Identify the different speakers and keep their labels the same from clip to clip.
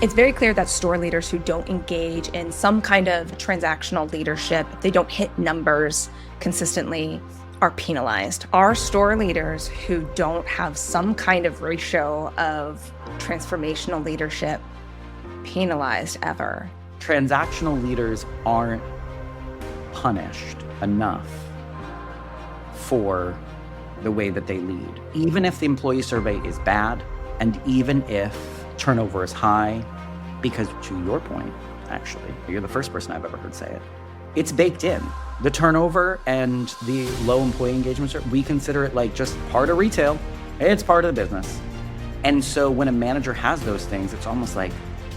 Speaker 1: It's very clear that store leaders who don't engage in some kind of transactional leadership, if they don't hit numbers consistently, are penalized. Are store leaders who don't have some kind of ratio of transformational leadership penalized ever?
Speaker 2: Transactional leaders aren't punished enough for the way that they lead. Even if the employee survey is bad, and even if turnover is high, because to your point, actually, you're the first person I've ever heard say it, it's baked in. The turnover and the low employee engagement, we consider it like just part of retail. It's part of the business. And so when a manager has those things, it's almost like,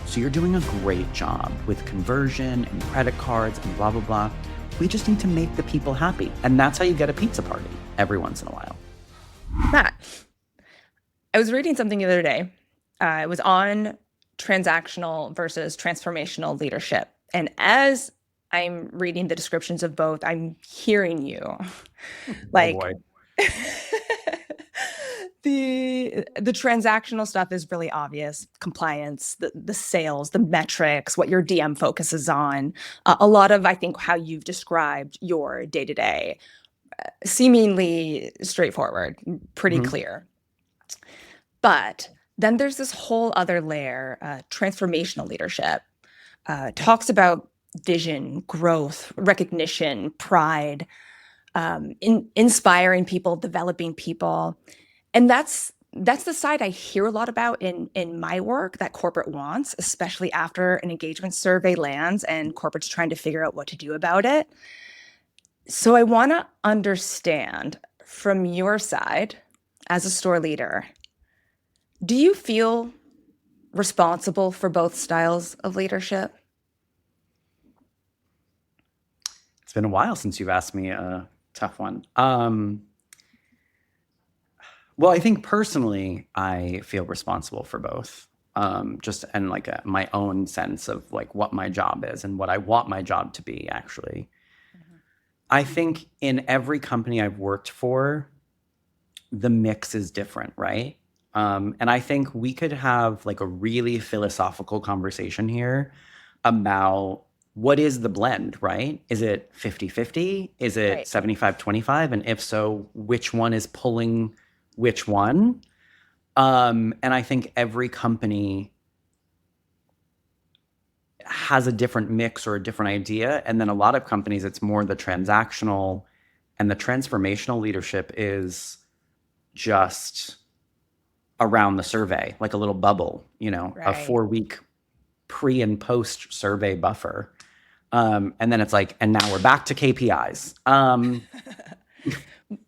Speaker 2: so you're doing a great job with conversion and credit cards and blah, blah, blah. We just need to make the people happy. And that's how you get a pizza party every once in a while.
Speaker 1: Matt, I was reading something the other day. It was on transactional versus transformational leadership. And as I'm reading the descriptions of both, I'm hearing you. Like,
Speaker 2: oh boy.
Speaker 1: the transactional stuff is really obvious. Compliance, the sales, the metrics, what your DM focuses on. A lot of, I think, how you've described your day-to-day, seemingly straightforward, pretty clear. But then there's this whole other layer, transformational leadership, talks about vision, growth, recognition, pride, inspiring people, developing people. And that's the side I hear a lot about in my work that corporate wants, especially after an engagement survey lands and corporate's trying to figure out what to do about it. So I want to understand from your side as a store leader, do you feel responsible for both styles of leadership?
Speaker 2: It's been a while since you've asked me a tough one. Well, I think personally, I feel responsible for both. Just and like my own sense of like what my job is and what I want my job to be, actually. I think in every company I've worked for, the mix is different, right? And I think we could have like a really philosophical conversation here about what is the blend, right? Is it 50-50? Is it
Speaker 1: Right.
Speaker 2: 75-25? And if so, which one is pulling which one? And I think every company has a different mix or a different idea. And then a lot of companies, it's more the transactional, and the transformational leadership is just around the survey, like a little bubble, a
Speaker 1: Right.
Speaker 2: 4-week pre and post survey buffer. And then it's like, and now we're back to KPIs.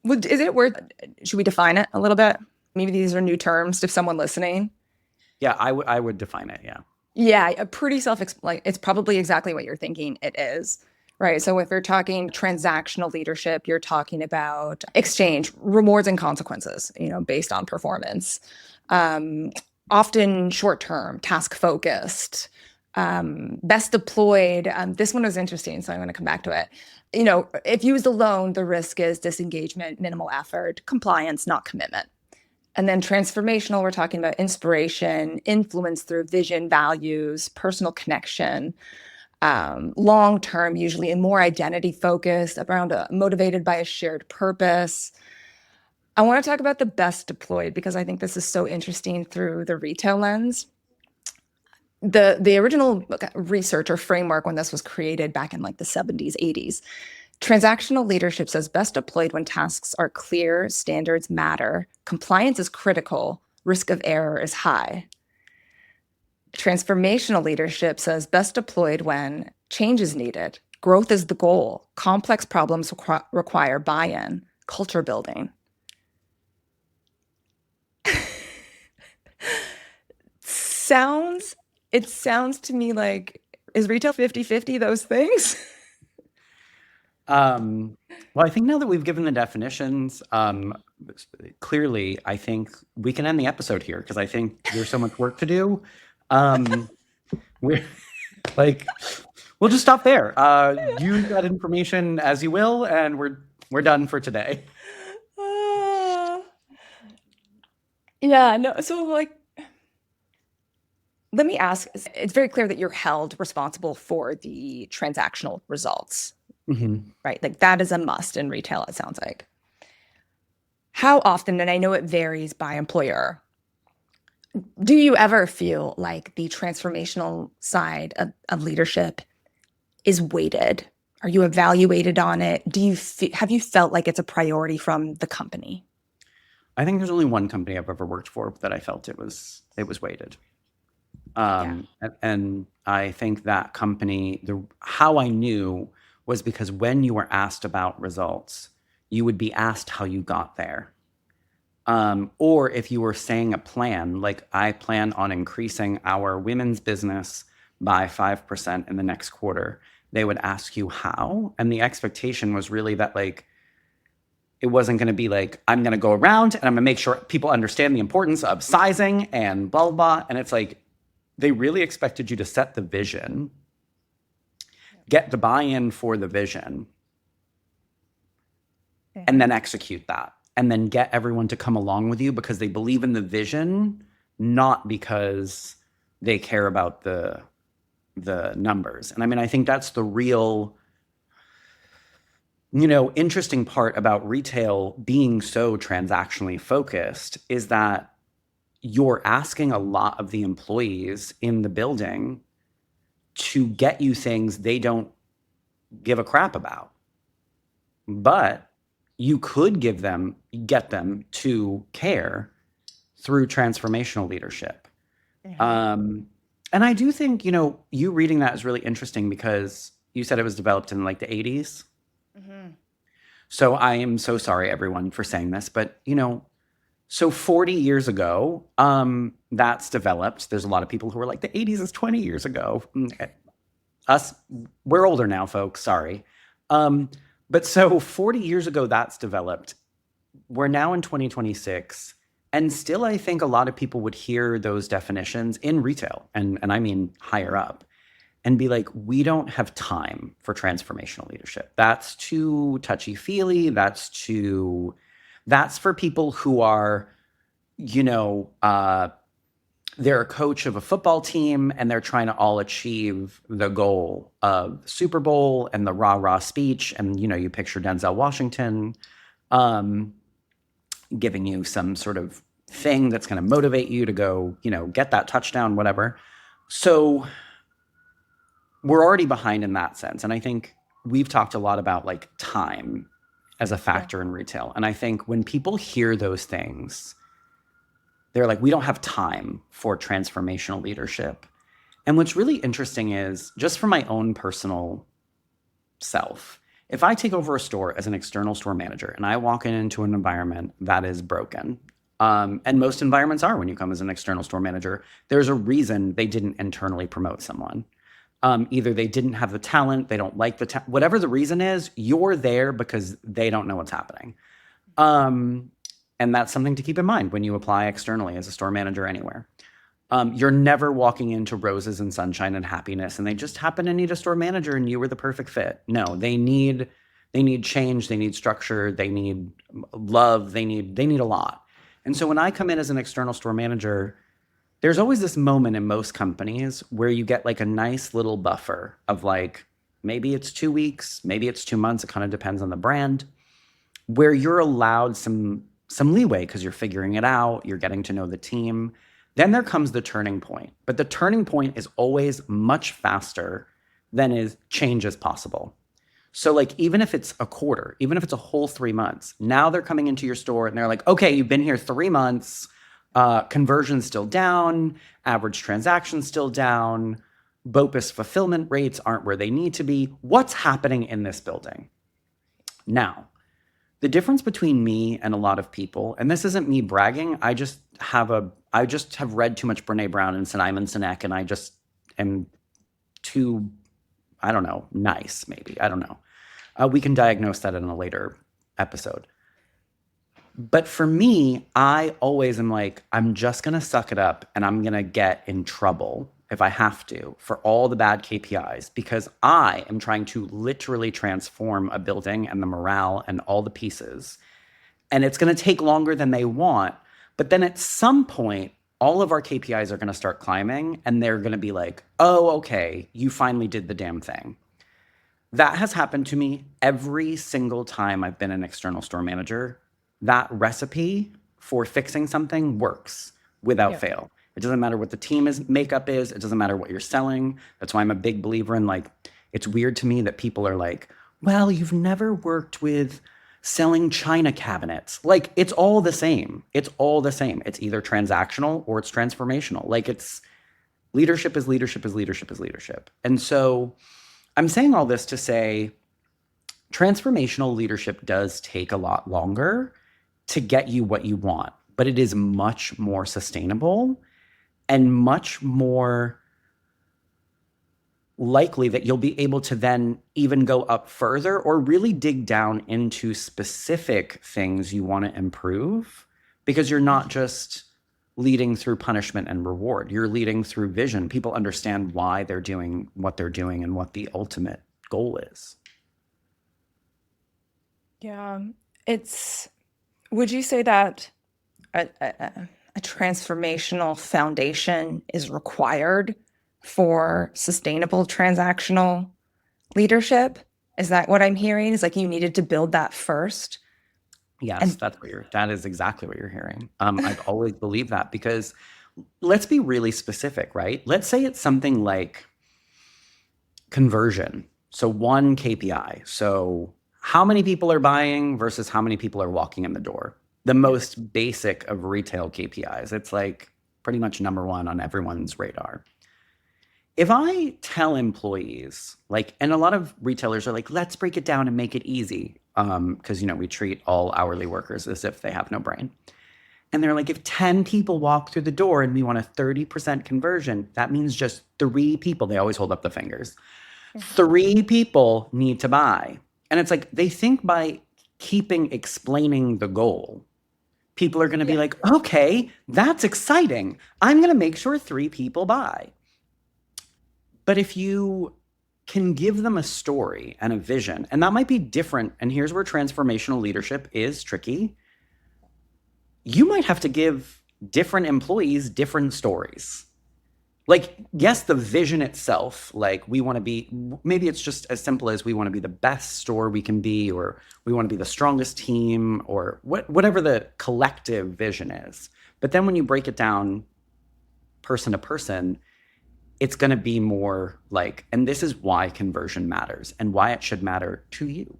Speaker 1: Is it worth, should we define it a little bit? Maybe these are new terms to someone listening.
Speaker 2: Yeah, I would define it. Yeah.
Speaker 1: Yeah, a pretty like it's probably exactly what you're thinking it is, right? So if you're talking transactional leadership, you're talking about exchange, rewards and consequences, based on performance. Often short-term, task-focused, best deployed. This one was interesting, so I'm going to come back to it. If used alone, the risk is disengagement, minimal effort, compliance, not commitment. And then transformational, we're talking about inspiration, influence through vision, values, personal connection, long-term, usually, and more identity-focused, around motivated by a shared purpose. I want to talk about the best deployed because I think this is so interesting through the retail lens. The original research or framework when this was created back in like the 70s, 80s, transactional leadership says best deployed when tasks are clear, standards matter, compliance is critical, risk of error is high. Transformational leadership says best deployed when change is needed, growth is the goal, complex problems require buy-in, culture building. It sounds to me like, is retail 50-50 those things?
Speaker 2: Well, I think now that we've given the definitions, clearly, I think we can end the episode here because I think there's so much work to do. We're like, we'll just stop there. Use that information as you will, and we're done for today.
Speaker 1: Yeah, no. So like, Let me ask, it's very clear that you're held responsible for the transactional results, right? Like that is a must in retail, it sounds like. How often, and I know it varies by employer, do you ever feel like the transformational side of leadership is weighted? Are you evaluated on it? Have you felt like it's a priority from the company?
Speaker 2: I think there's only one company I've ever worked for that I felt it was weighted.
Speaker 1: Yeah.
Speaker 2: And I think that company, how I knew was because when you were asked about results, you would be asked how you got there. Or if you were saying a plan, like I plan on increasing our women's business by 5% in the next quarter, they would ask you how. And the expectation was really that like, it wasn't going to be like, I'm going to go around and I'm going to make sure people understand the importance of sizing and blah, blah, blah. And it's like, they really expected you to set the vision, get the buy-in for the vision, and then execute that. And then get everyone to come along with you because they believe in the vision, not because they care about the numbers. And I mean, I think that's the real, interesting part about retail being so transactionally focused is that you're asking a lot of the employees in the building to get you things they don't give a crap about. But you could get them to care through transformational leadership. And I do think, you reading that is really interesting because you said it was developed in like the 80s. So I am so sorry, everyone, for saying this, but, so 40 years ago, that's developed. There's a lot of people who are like, the 80s is 20 years ago. Us, we're older now, folks, sorry. But so 40 years ago, that's developed. We're now in 2026. And still, I think a lot of people would hear those definitions in retail, and I mean higher up, and be like, we don't have time for transformational leadership. That's too touchy-feely. That's for people who are, they're a coach of a football team and they're trying to all achieve the goal of Super Bowl and the rah-rah speech. And, you picture Denzel Washington giving you some sort of thing that's going to motivate you to go, get that touchdown, whatever. So we're already behind in that sense. And I think we've talked a lot about like time as a factor in retail. And I think when people hear those things, they're like, we don't have time for transformational leadership. And what's really interesting is, just for my own personal self, if I take over a store as an external store manager and I walk into an environment that is broken, and most environments are when you come as an external store manager, there's a reason they didn't internally promote someone. Either they didn't have the talent, they don't like the whatever the reason is, you're there because they don't know what's happening. And that's something to keep in mind when you apply externally as a store manager anywhere. You're never walking into roses and sunshine and happiness, and they just happen to need a store manager and you were the perfect fit. No, they need change, they need structure, they need love, they need a lot. And so when I come in as an external store manager, there's always this moment in most companies where you get like a nice little buffer of like, maybe it's 2 weeks, maybe it's 2 months, it kind of depends on the brand, where you're allowed some leeway because you're figuring it out, you're getting to know the team. Then there comes the turning point. But the turning point is always much faster than change is possible. So like, even if it's a quarter, even if it's a whole 3 months, now they're coming into your store and they're like, okay, you've been here 3 months, conversion's still down, average transaction's still down, BOPUS fulfillment rates aren't where they need to be. What's happening in this building? Now, the difference between me and a lot of people, and this isn't me bragging, I just have read too much Brene Brown and Simon Sinek, and I just am too, I don't know, nice, maybe. I don't know. We can diagnose that in a later episode. But for me, I always am like, I'm just going to suck it up and I'm going to get in trouble if I have to for all the bad KPIs, because I am trying to literally transform a building and the morale and all the pieces. And it's going to take longer than they want. But then at some point, all of our KPIs are going to start climbing and they're going to be like, oh, okay, you finally did the damn thing. That has happened to me every single time I've been an external store manager. That recipe for fixing something works without fail. It doesn't matter what the team makeup is. It doesn't matter what you're selling. That's why I'm a big believer in, like, it's weird to me that people are like, well, you've never worked with selling china cabinets. Like, it's all the same. It's all the same. It's either transactional or it's transformational. Like, it's leadership is leadership is leadership is leadership. And so I'm saying all this to say transformational leadership does take a lot longer to get you what you want, but it is much more sustainable and much more likely that you'll be able to then even go up further or really dig down into specific things you want to improve, because you're not just leading through punishment and reward. You're leading through vision. People understand why they're doing what they're doing and what the ultimate goal is.
Speaker 1: Yeah. Would you say that a transformational foundation is required for sustainable transactional leadership? Is that what I'm hearing? Is like you needed to build that first?
Speaker 2: Yes, that is exactly what you're hearing. I've always believed that, because let's be really specific, right? Let's say it's something like conversion. So one KPI. So how many people are buying versus how many people are walking in the door. The most basic of retail KPIs. It's like pretty much number one on everyone's radar. If I tell employees, like, and a lot of retailers are like, let's break it down and make it easy. Because, we treat all hourly workers as if they have no brain. And they're like, if 10 people walk through the door and we want a 30% conversion, that means just 3 people, they always hold up the fingers. 3 people need to buy. And it's like, they think by explaining the goal, people are going to be like, okay, that's exciting. I'm going to make sure 3 people buy. But if you can give them a story and a vision, and that might be different, and here's where transformational leadership is tricky. You might have to give different employees different stories. Like, yes, the vision itself, like, we want to be, maybe it's just as simple as we want to be the best store we can be, or we want to be the strongest team, or whatever the collective vision is. But then when you break it down person to person, it's going to be more like, and this is why conversion matters and why it should matter to you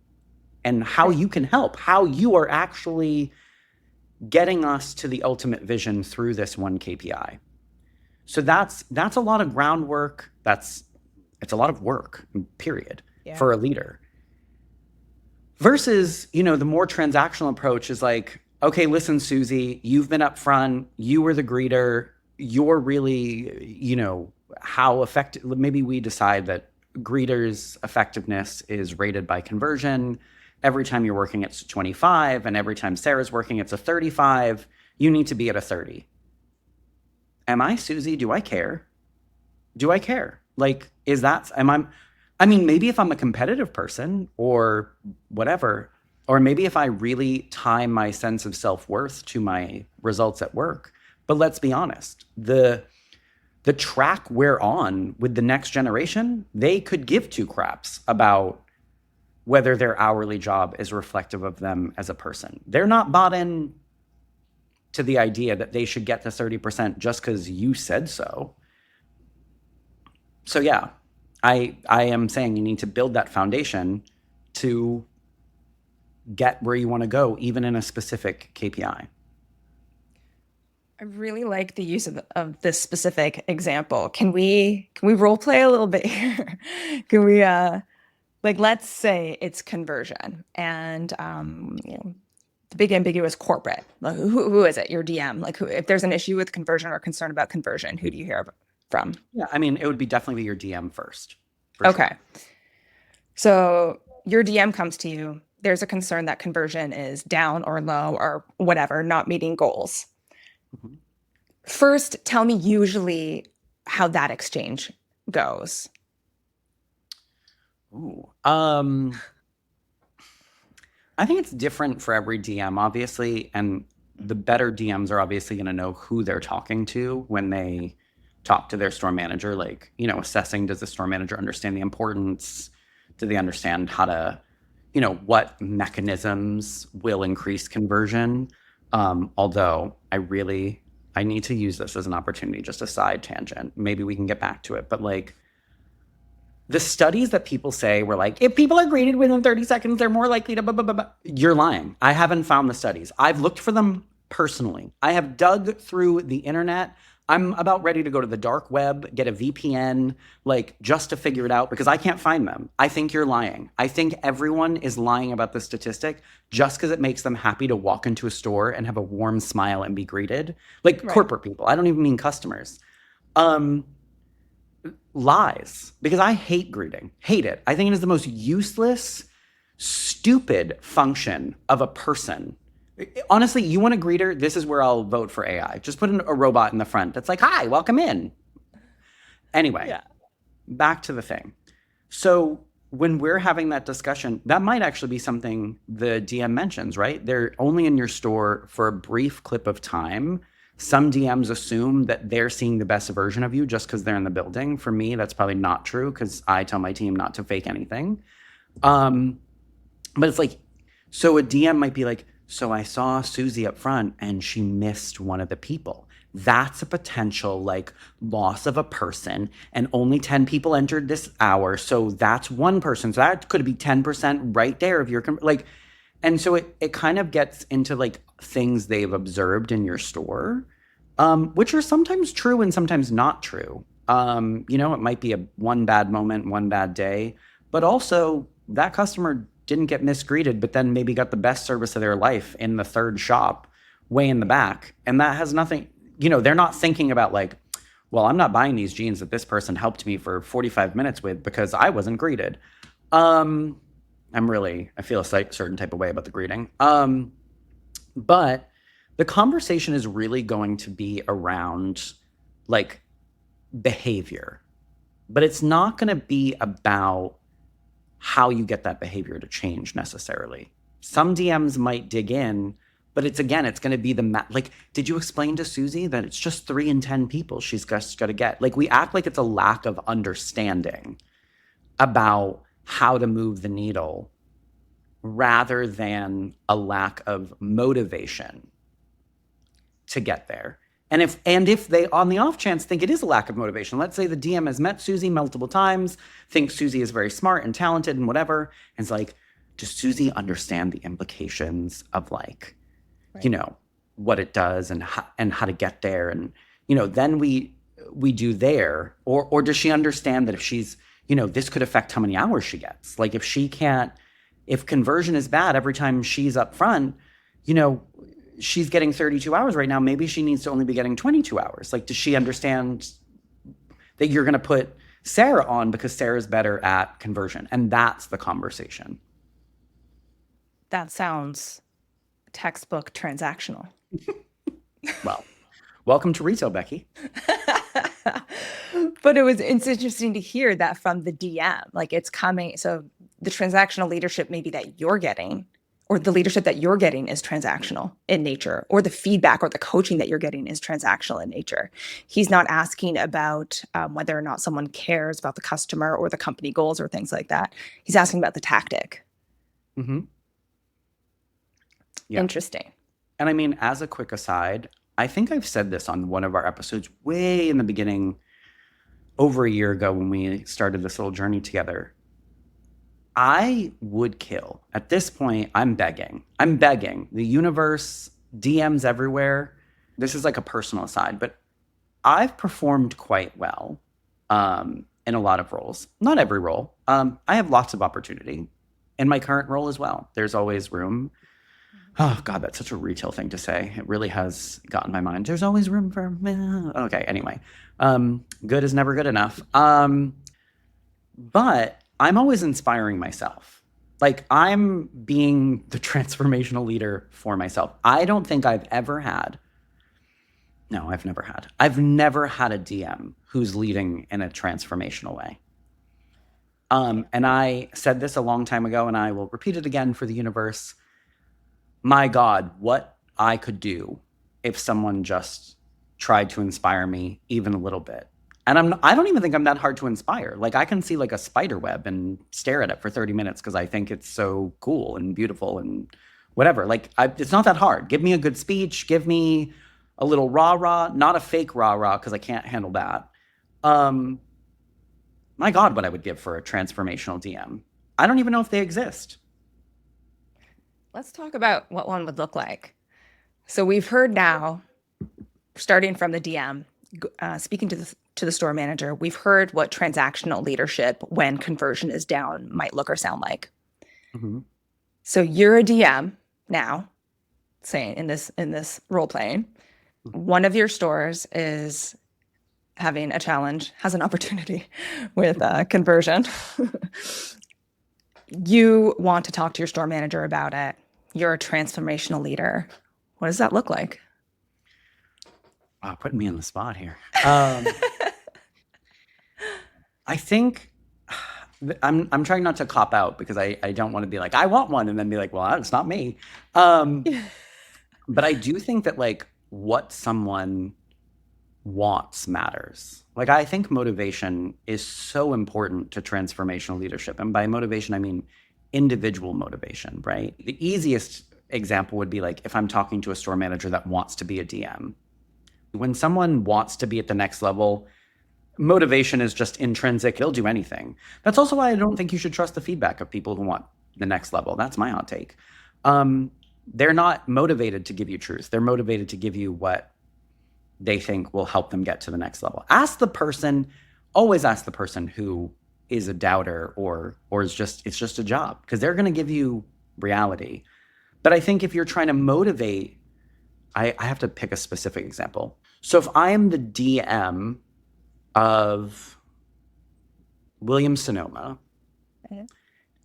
Speaker 2: and how you can help, how you are actually getting us to the ultimate vision through this one KPI. So that's a lot of groundwork. It's a lot of work, period, for a leader. Versus, the more transactional approach is like, okay, listen, Susie, you've been up front. You were the greeter. You're really, how effective. Maybe we decide that greeters' effectiveness is rated by conversion. Every time you're working, it's 25, and every time Sarah's working, it's a 35. You need to be at a 30. Am I Susie? Do I care? Like, maybe if I'm a competitive person or whatever, or maybe if I really tie my sense of self-worth to my results at work. But let's be honest, the track we're on with the next generation, they could give 2 craps about whether their hourly job is reflective of them as a person. They're not bought in to the idea that they should get to 30% just because you said so. So yeah, I am saying you need to build that foundation to get where you want to go, even in a specific KPI.
Speaker 1: I really like the use of this specific example. Can we role play a little bit here? Can we let's say it's conversion and the big ambiguous corporate. Like, who is it? Your DM. Like, if there's an issue with conversion or concern about conversion, who do you hear from?
Speaker 2: Yeah, it would definitely be your DM first.
Speaker 1: Okay. Sure. So your DM comes to you. There's a concern that conversion is down or low or whatever, not meeting goals. Mm-hmm. First, tell me usually how that exchange goes.
Speaker 2: Ooh. I think it's different for every DM, obviously. And the better DMs are obviously going to know who they're talking to when they talk to their store manager, like, assessing, does the store manager understand the importance? Do they understand how to, what mechanisms will increase conversion? Although I need to use this as an opportunity, just a side tangent. Maybe we can get back to it. But like, the studies that people say were like, if people are greeted within 30 seconds, they're more likely to blah, blah, blah, blah. You're lying. I haven't found the studies. I've looked for them personally. I have dug through the internet. I'm about ready to go to the dark web, get a VPN, like, just to figure it out, because I can't find them. I think you're lying. I think everyone is lying about the statistic just because it makes them happy to walk into a store and have a warm smile and be greeted. Like,
Speaker 1: Right.
Speaker 2: corporate people. I don't even mean customers. Lies, because I hate greeting. Hate it. I think it is the most useless, stupid function of a person. Honestly, you want a greeter? This is where I'll vote for AI. Just put a robot in the front that's like, hi, welcome in. Anyway, back to the thing. So when we're having that discussion, that might actually be something the DM mentions, right? They're only in your store for a brief clip of time. Some DMs assume that they're seeing the best version of you just because they're in the building. For me, that's probably not true, because I tell my team not to fake anything. But it's like, so a DM might be like, so I saw Susie up front and she missed one of the people. That's a potential like loss of a person, and only 10 people entered this hour. So that's one person. So that could be 10% right there of your, like, and so it kind of gets into like things they've observed in your store, which are sometimes true and sometimes not true. It might be one bad moment, one bad day, but also that customer didn't get misgreeted, but then maybe got the best service of their life in the third shop way in the back. And that has nothing, they're not thinking about like, well, I'm not buying these jeans that this person helped me for 45 minutes with because I wasn't greeted. I feel a certain type of way about the greeting. But the conversation is really going to be around like behavior, but it's not going to be about how you get that behavior to change necessarily. Some DMs might dig in, but it's going to be like, did you explain to Susie that it's just 3 in 10 people she's just got to get? Like, we act like it's a lack of understanding about how to move the needle rather than a lack of motivation to get there. And if they, on the off chance, think it is a lack of motivation, let's say the DM has met Susie multiple times, thinks Susie is very smart and talented and whatever, and it's like, does Susie understand the implications of like, right, what it does and how to get there? And, then we do there, or does she understand that if she's, this could affect how many hours she gets? Like, if conversion is bad every time she's up front, she's getting 32 hours right now. Maybe she needs to only be getting 22 hours. Like, does she understand that you're going to put Sarah on because Sarah's better at conversion? And that's the conversation.
Speaker 1: That sounds textbook transactional.
Speaker 2: Well, welcome to retail, Bekki.
Speaker 1: But it's interesting to hear that from the DM. Like, it's coming. So the transactional leadership maybe that you're getting, or the leadership that you're getting, is transactional in nature, or the feedback or the coaching that you're getting is transactional in nature. He's not asking about whether or not someone cares about the customer or the company goals or things like that. He's asking about the tactic.
Speaker 2: Mm-hmm. Yeah.
Speaker 1: Interesting.
Speaker 2: And I mean, as a quick aside, I think I've said this on one of our episodes way in the beginning, over a year ago when we started this little journey together. I would kill. At this point, I'm begging. The universe, DMs everywhere. This is like a personal aside, but I've performed quite well in a lot of roles. Not every role. I have lots of opportunity in my current role as well. There's always room. Oh, God, that's such a retail thing to say. It really has gotten my mind. There's always room for... Okay, anyway. Good is never good enough. But I'm always inspiring myself. Like, I'm being the transformational leader for myself. I don't think I've never had a DM who's leading in a transformational way. And I said this a long time ago, and I will repeat it again for the universe. My God, what I could do if someone just tried to inspire me even a little bit. And I don't even think I'm that hard to inspire. Like, I can see like a spider web and stare at it for 30 minutes because I think it's so cool and beautiful and whatever. Like, it's not that hard. Give me a good speech. Give me a little rah-rah, not a fake rah-rah because I can't handle that. My God, what I would give for a transformational DM. I don't even know if they exist.
Speaker 1: Let's talk about what one would look like. So we've heard now, starting from the DM, speaking to the store manager, we've heard what transactional leadership when conversion is down might look or sound like.
Speaker 2: Mm-hmm.
Speaker 1: So you're a DM now, saying in this role playing, one of your stores is having a challenge, has an opportunity with conversion. You want to talk to your store manager about it. You're a transformational leader. What does that look like?
Speaker 2: Wow, putting me on the spot here. I think I'm trying not to cop out because I don't want to be like, I want one, and then be like, well, it's not me. But I do think that like what someone wants matters. Like, I think motivation is so important to transformational leadership. And by motivation, I mean individual motivation, right? The easiest example would be like if I'm talking to a store manager that wants to be a DM. When someone wants to be at the next level, motivation is just intrinsic. They'll do anything. That's also why I don't think you should trust the feedback of people who want the next level. That's my hot take. They're not motivated to give you truth. They're motivated to give you what they think will help them get to the next level. Always ask the person who is a doubter or it's just a job, because they're going to give you reality. But I think if you're trying to motivate, I have to pick a specific example. So if I am the DM of Williams-Sonoma, okay,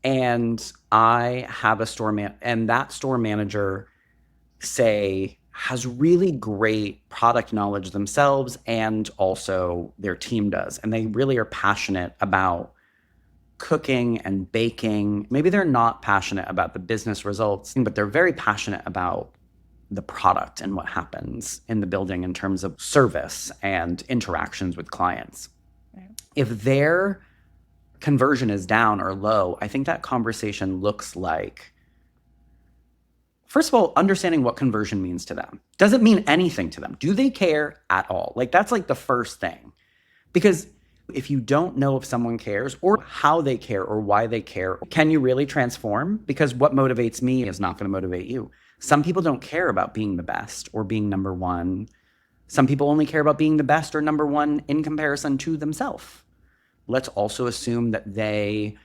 Speaker 2: and I have a store and that store manager, say, has really great product knowledge themselves and also their team does, and they really are passionate about cooking and baking. Maybe they're not passionate about the business results, but they're very passionate about the product and what happens in the building in terms of service and interactions with clients. Right. If their conversion is down or low, I think that conversation looks like, first of all, understanding what conversion means to them. Does it mean anything to them? Do they care at all? Like, that's like the first thing. Because if you don't know if someone cares or how they care or why they care, can you really transform? Because what motivates me is not going to motivate you. Some people don't care about being the best or being number one. Some people only care about being the best or number one in comparison to themselves. Let's also assume that they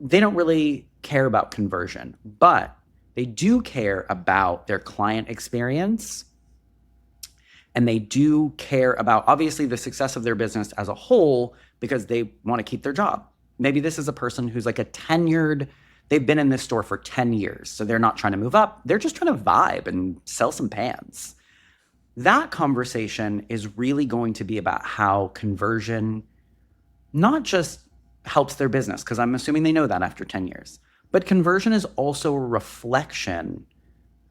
Speaker 2: don't really care about conversion, but they do care about their client experience, and they do care about, obviously, the success of their business as a whole because they want to keep their job. Maybe this is a person who's like they've been in this store for 10 years, so they're not trying to move up. They're just trying to vibe and sell some pans. That conversation is really going to be about how conversion not just helps their business, because I'm assuming they know that after 10 years, but conversion is also a reflection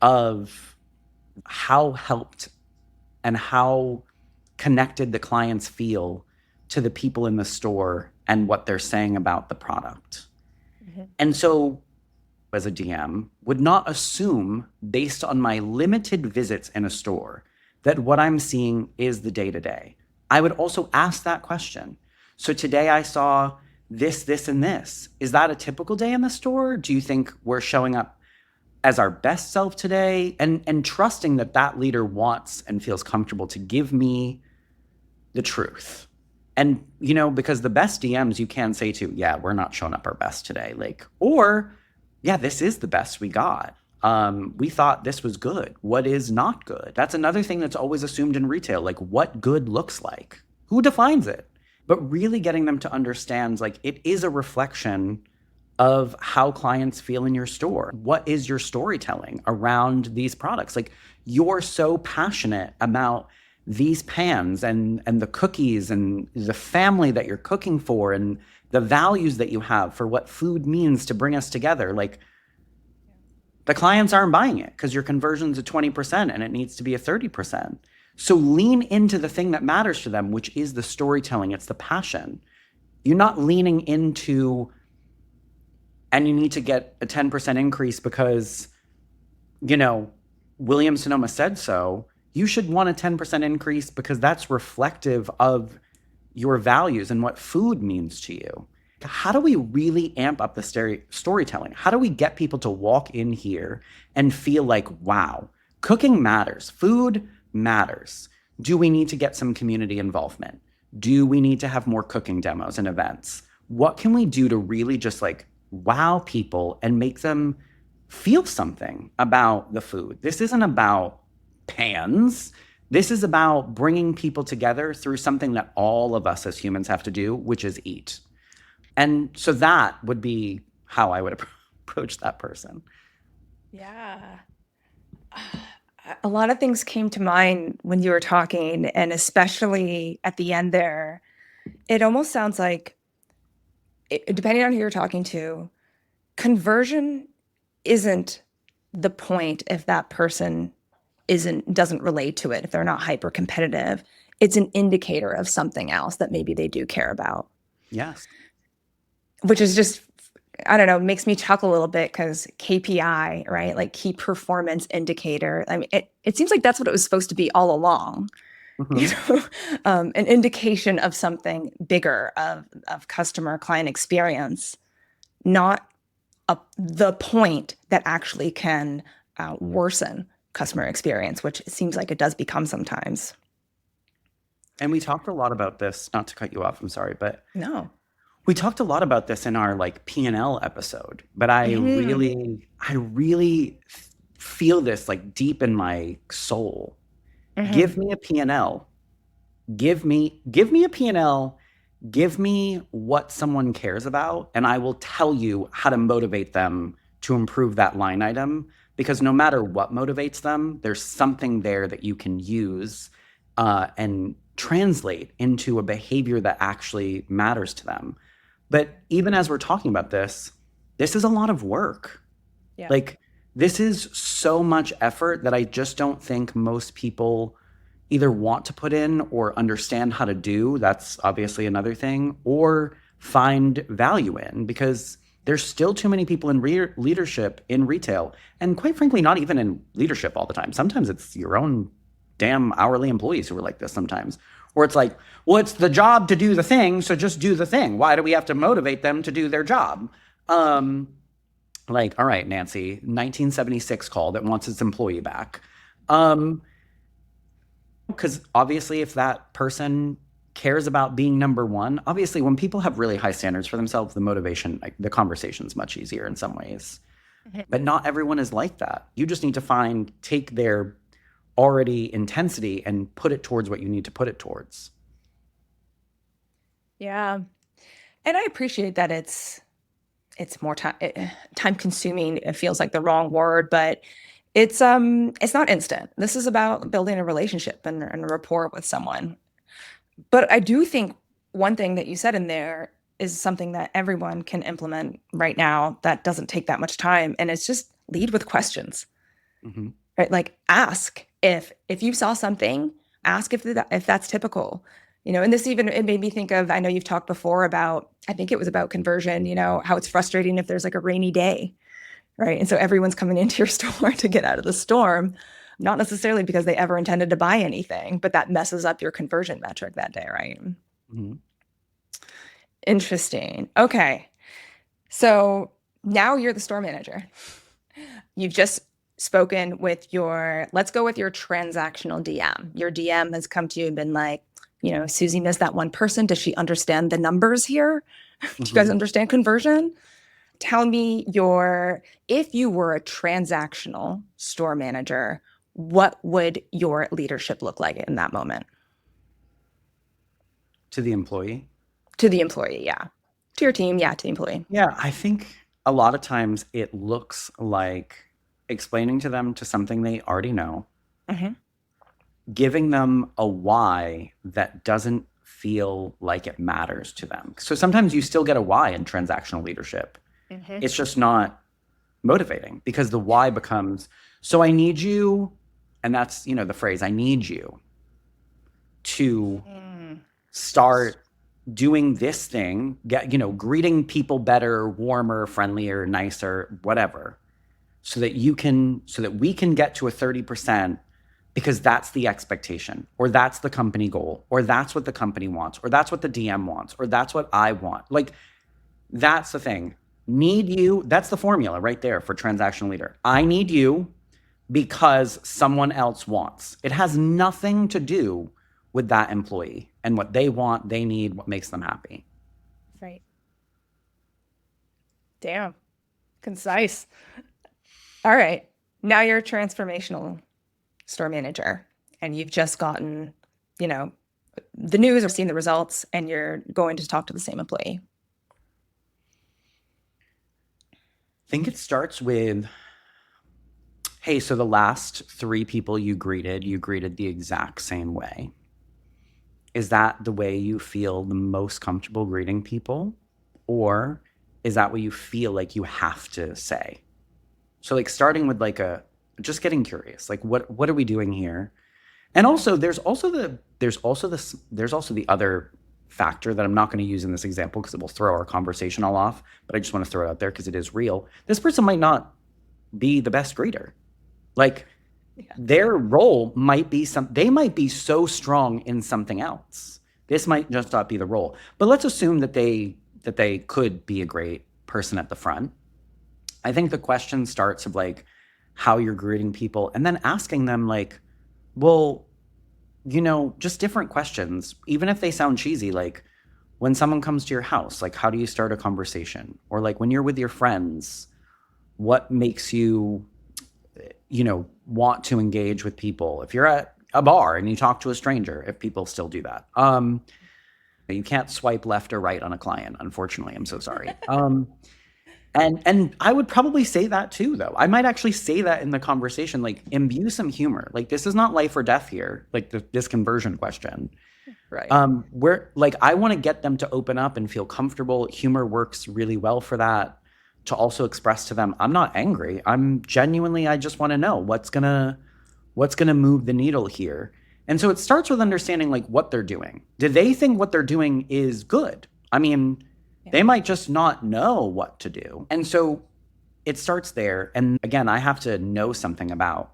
Speaker 2: of how helped and how connected the clients feel to the people in the store and what they're saying about the product. Mm-hmm. And so, as a DM, would not assume, based on my limited visits in a store, that what I'm seeing is the day-to-day. I would also ask that question. So today I saw this, and this. Is that a typical day in the store? Do you think we're showing up as our best self today? And trusting that that leader wants and feels comfortable to give me the truth. And, because the best DMs you can say to, yeah, we're not showing up our best today. Or, yeah, this is the best we got. We thought this was good. What is not good? That's another thing that's always assumed in retail, like what good looks like. Who defines it? But really getting them to understand, it is a reflection of how clients feel in your store. What is your storytelling around these products? You're so passionate about these pans and the cookies and the family that you're cooking for and the values that you have for what food means to bring us together. The clients aren't buying it because your conversion's at 20% and it needs to be a 30%. So lean into the thing that matters to them, which is the storytelling. It's the passion. You're not leaning into, and you need to get a 10% increase because, Williams Sonoma said so. You should want a 10% increase because that's reflective of your values and what food means to you. How do we really amp up the storytelling? How do we get people to walk in here and feel like, wow, cooking matters, food matters? Do we need to get some community involvement? Do we need to have more cooking demos and events? What can we do to really just wow people and make them feel something about the food? This isn't about pans. This is about bringing people together through something that all of us as humans have to do, which is eat. And so that would be how I would approach that person.
Speaker 1: Yeah. A lot of things came to mind when you were talking, and especially at the end there, it almost sounds like, depending on who you're talking to, conversion isn't the point if that person doesn't relate to it, if they're not hyper competitive. It's an indicator of something else that maybe they do care about.
Speaker 2: Yes.
Speaker 1: Which is just, I don't know, makes me chuckle a little bit because KPI, right? Like key performance indicator. I mean, it seems like that's what it was supposed to be all along. An indication of something bigger, of customer client experience, not the point that actually can worsen customer experience, which it seems like it does become sometimes.
Speaker 2: And we talked a lot about this, not to cut you off, I'm sorry, but
Speaker 1: no.
Speaker 2: We talked a lot about this in our P&L episode, but I really feel this deep in my soul. Give me a P&L. Give me a P&L. Give me what someone cares about, and I will tell you how to motivate them to improve that line item, because no matter what motivates them, there's something there that you can use and translate into a behavior that actually matters to them. But even as we're talking about this is a lot of work.
Speaker 1: Yeah.
Speaker 2: This is so much effort that I just don't think most people either want to put in or understand how to do. That's obviously another thing, or find value in, because there's still too many people in leadership in retail, and quite frankly, not even in leadership all the time. Sometimes it's your own damn hourly employees who are like this sometimes. Where it's well, it's the job to do the thing, so just do the thing. Why do we have to motivate them to do their job? All right, Nancy, 1976 call that wants its employee back. Because obviously if that person cares about being number one, obviously when people have really high standards for themselves, the motivation, the conversation's much easier in some ways. But not everyone is like that. You just need to take their already intensity and put it towards what you need to put it towards.
Speaker 1: Yeah. And I appreciate that it's more time consuming. It feels like the wrong word, but it's not instant. This is about building a relationship and a rapport with someone. But I do think one thing that you said in there is something that everyone can implement right now that doesn't take that much time, and it's just lead with questions. Right? Ask if you saw something, ask if that's typical. And this it made me think of, I know you've talked before about, I think it was about conversion, how it's frustrating if there's a rainy day, right? And so everyone's coming into your store to get out of the storm, not necessarily because they ever intended to buy anything, but that messes up your conversion metric that day, right? Interesting. Okay. So now you're the store manager. You've just spoken with let's go with your transactional DM. Your DM has come to you and been like, Susie missed that one person. Does she understand the numbers here? Do you guys understand conversion? Tell me if you were a transactional store manager, what would your leadership look like in that moment?
Speaker 2: To the employee?
Speaker 1: To the employee, yeah. To your team, yeah, to the employee.
Speaker 2: Yeah, I think a lot of times it looks like explaining to them to something they already know, giving them a why that doesn't feel like it matters to them. So sometimes you still get a why in transactional leadership. It's just not motivating, because the why becomes, so I need you, and that's, the phrase, I need you to start doing this thing, greeting people better, warmer, friendlier, nicer, whatever, so that we can get to a 30%, because that's the expectation, or that's the company goal, or that's what the company wants, or that's what the DM wants, or that's what I want. Like, that's the thing. Need you, that's the formula right there for transactional leader. I need you because someone else wants. It has nothing to do with that employee and what they want, they need, what makes them happy.
Speaker 1: Right. Damn. Concise. All right. Now you're a transformational store manager and you've just gotten, the news or seen the results, and you're going to talk to the same employee.
Speaker 2: I think it starts with, hey, so the last 3 people you greeted the exact same way. Is that the way you feel the most comfortable greeting people? Or is that what you feel like you have to say? So like starting with like just getting curious, like what are we doing here? And also there's also the other factor that I'm not going to use in this example because it will throw our conversation all off, but I just want to throw it out there because it is real. This person might not be the best greeter. Like their role might be they might be so strong in something else. This might just not be the role. But let's assume that they could be a great person at the front. I think the question starts of like how you're greeting people, and then asking them like, well, just different questions, even if they sound cheesy, like when someone comes to your house, like how do you start a conversation? Or like when you're with your friends, what makes you, want to engage with people? If you're at a bar and you talk to a stranger, if people still do that. You can't swipe left or right on a client, unfortunately. I'm so sorry. And I would probably say that too, though. I might actually say that in the conversation, like imbue some humor. Like this is not life or death here, like this conversion question.
Speaker 1: Right.
Speaker 2: Where like I want to get them to open up and feel comfortable. Humor works really well for that. To also express to them, I'm not angry. I'm genuinely, I just want to know what's gonna move the needle here. And so it starts with understanding like what they're doing. Do they think what they're doing is good? I mean, they might just not know what to do. And so it starts there. And again, I have to know something about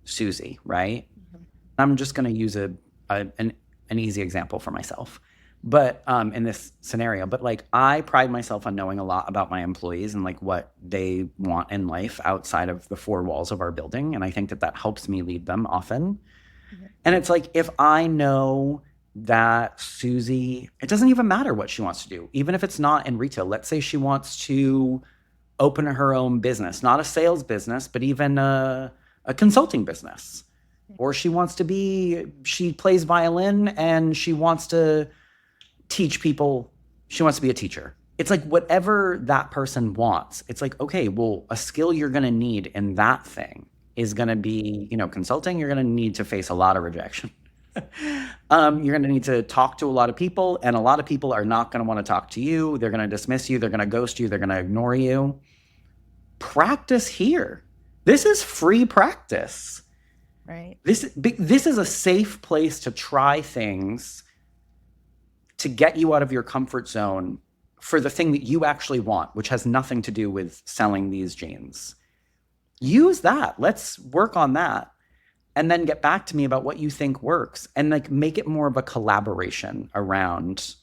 Speaker 2: Susie, right? Mm-hmm. I'm just going to use an easy example for myself. But in this scenario, but like I pride myself on knowing a lot about my employees and like what they want in life outside of the 4 walls of our building. And I think that helps me lead them often. Mm-hmm. And it's like, if I know that Susie, it doesn't even matter what she wants to do, even if it's not in retail. Let's say she wants to open her own business, not a sales business, but even a consulting business. Or she plays violin and she wants to teach people, she wants to be a teacher. It's like whatever that person wants. It's like, okay, well, a skill you're going to need in that thing is going to be, consulting. You're going to need to face a lot of rejection. You're going to need to talk to a lot of people, and a lot of people are not going to want to talk to you. They're going to dismiss you. They're going to ghost you. They're going to ignore you. Practice here. This is free practice.
Speaker 1: Right.
Speaker 2: This is a safe place to try things to get you out of your comfort zone for the thing that you actually want, which has nothing to do with selling these jeans. Use that. Let's work on that. And then get back to me about what you think works, and like make it more of a collaboration around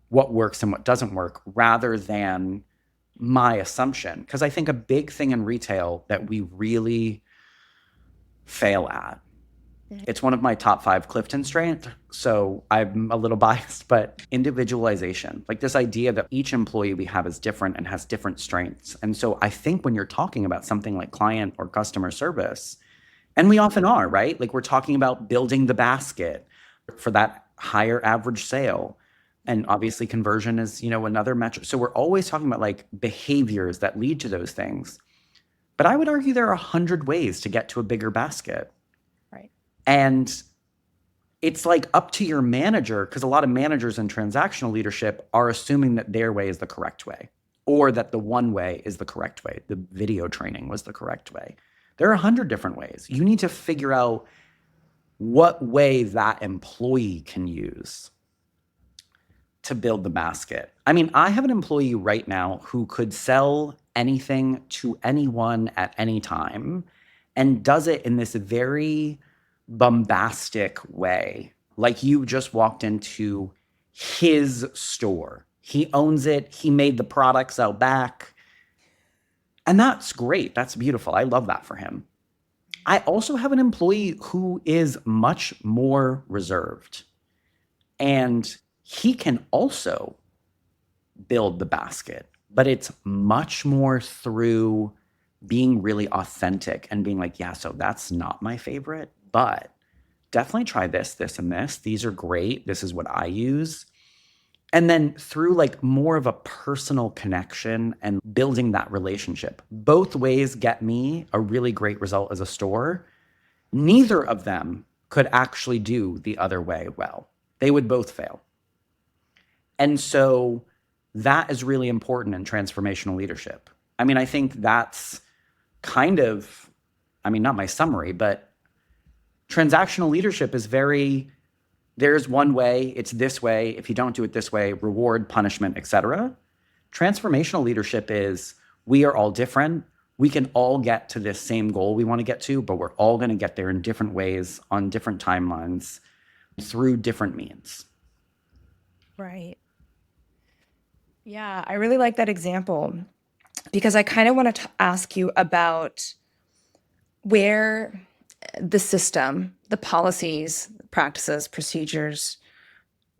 Speaker 2: what works and what doesn't work rather than my assumption. Because I think a big thing in retail that we really fail at, it's one of my top 5 Clifton strengths, so I'm a little biased, but individualization, like this idea that each employee we have is different and has different strengths. And so I think when you're talking about something like client or customer service, and we often are, right? Like we're talking about building the basket for that higher average sale. And obviously conversion is, another metric. So we're always talking about like behaviors that lead to those things. But I would argue there are 100 ways to get to a bigger basket.
Speaker 1: Right.
Speaker 2: And it's like up to your manager, because a lot of managers in transactional leadership are assuming that their way is the correct way. or that the one way is the correct way. The video training was the correct way. There are 100 different ways. You need to figure out what way that employee can use to build the basket. I mean, I have an employee right now who could sell anything to anyone at any time and does it in this very bombastic way. Like you just walked into his store. He owns it. He made the products out back. And that's great. That's beautiful. I love that for him. I also have an employee who is much more reserved. And he can also build the basket, but it's much more through being really authentic and being like, yeah, so that's not my favorite, but definitely try this, this, and this. These are great. This is what I use. And then through like more of a personal connection and building that relationship, both ways get me a really great result as a store. Neither of them could actually do the other way well. They would both fail. And so that is really important in transformational leadership. I mean, I think that's kind of, I mean, not my summary, but transactional leadership is very, there's one way, it's this way. If you don't do it this way, reward, punishment, etc. Transformational leadership is we are all different. We can all get to this same goal we want to get to, but we're all going to get there in different ways, on different timelines, through different means.
Speaker 1: Right. Yeah, I really like that example because I kind of want to ask you about where the system, the policies, practices, procedures